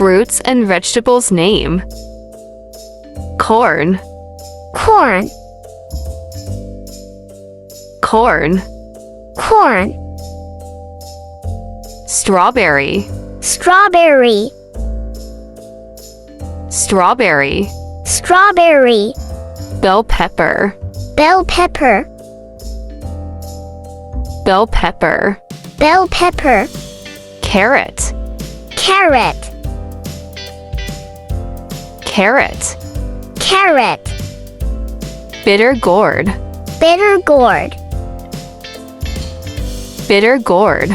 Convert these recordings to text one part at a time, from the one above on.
Fruits and vegetables name. Corn, corn, corn. corn, Strawberry, strawberry, strawberry. strawberry, Bell pepper, bell pepper, bell pepper. bell pepper, Carrot, carrot, carrot. carrot, Bitter gourd, bitter gourd, bitter gourd.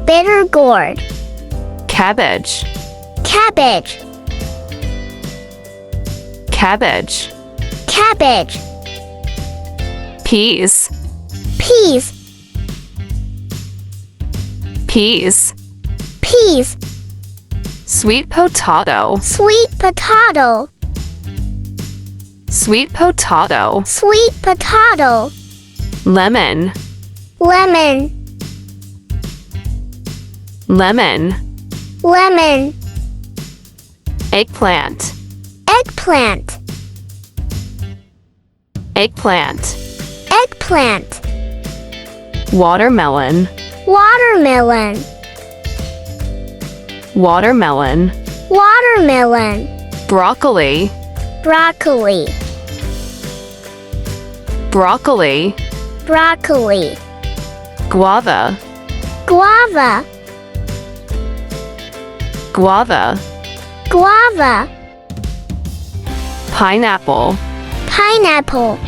bitter gourd, Cabbage, cabbage, cabbage. cabbage, Peas, peas, peas. peas, Sweet potato, sweet potato, sweet potato. sweet potato, Lemon, lemon, lemon. lemon, Eggplant, eggplant, eggplant. eggplant, Watermelon, watermelon, watermelon. watermelon, Broccoli, broccoli, broccoli. broccoli, Guava, guava, guava. guava, Pineapple, pineapple,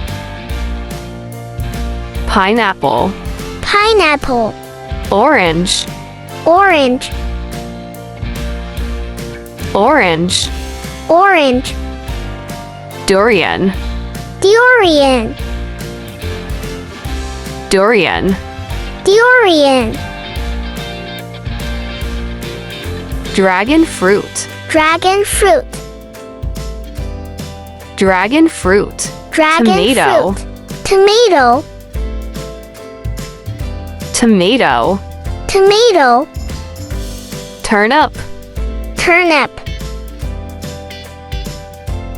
pineapple. pineapple, Orange, orange, orange. orange, Durian, durian, durian. durian, Dragon fruit, dragon fruit, dragon fruit. dragon Tomato, fruit, tomato, tomato. tomato, Turnip, turnip,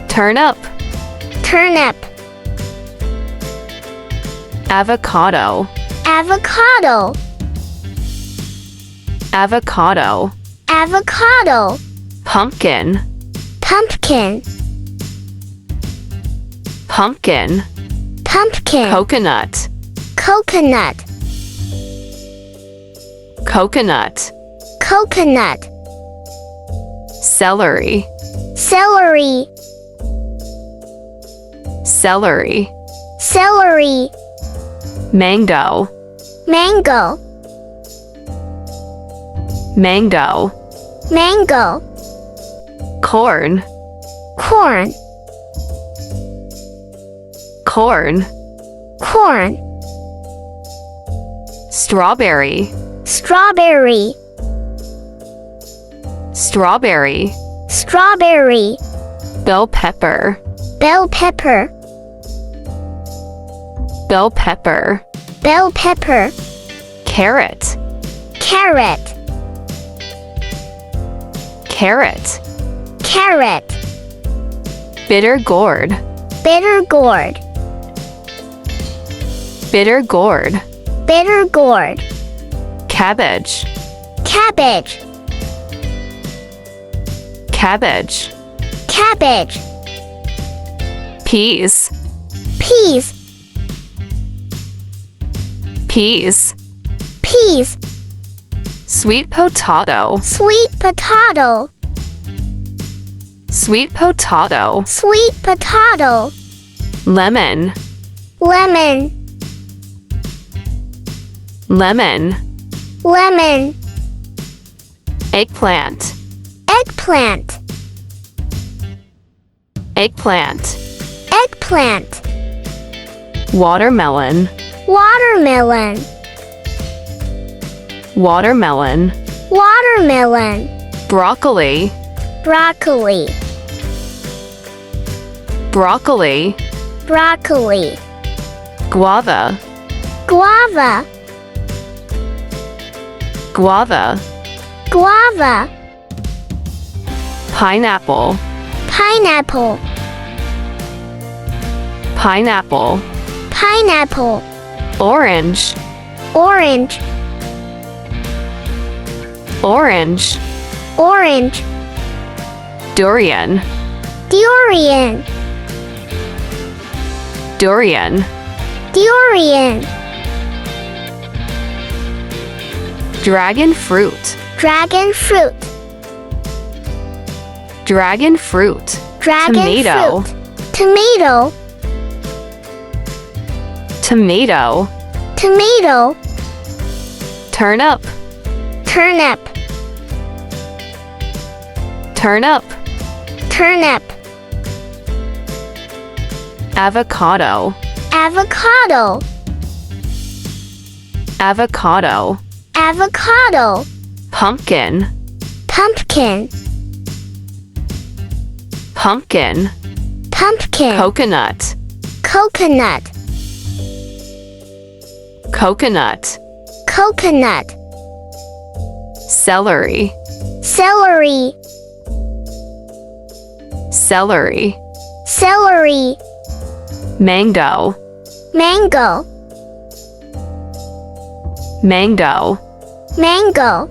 turnip. turnip, Avocado, avocado, avocado. avocado, Pumpkin, pumpkin, pumpkin. pumpkin, Coconut, coconut, coconut. coconut, Celery, celery, celery. celery, Mango, mango, mango. mango, Corn, corn, corn. corn, Strawberry, strawberry, strawberry. strawberry, Bell pepper, bell pepper, bell pepper. bell pepper, Carrot, carrot, carrot. carrot, Bitter gourd, bitter gourd, bitter gourd. bitter gourd, Cabbage, cabbage, cabbage. cabbage, Peas, peas, peas. peas, Sweet potato, sweet potato, sweet potato. sweet potato, Lemon, lemon, lemon. lemon, Eggplant, eggplant, eggplant. eggplant, Watermelon, watermelon, watermelon. watermelon, Broccoli, broccoli, broccoli. broccoli, Guava, guava, guava. guava, pineapple, pineapple, pineapple, pineapple, orange, orange, orange, orange, durian, durian, durian, durian, dragon fruit, dragon fruit, dragon fruit, dragon tomato, fruit, tomato, tomato, tomato, turnip, turnip, turnip, turnip, avocado, avocado, avocado, avocado, pumpkin, pumpkin, pumpkin, pumpkin, coconut, coconut, coconut, coconut, celery, celery, celery, celery, mango, mango, mango, mango,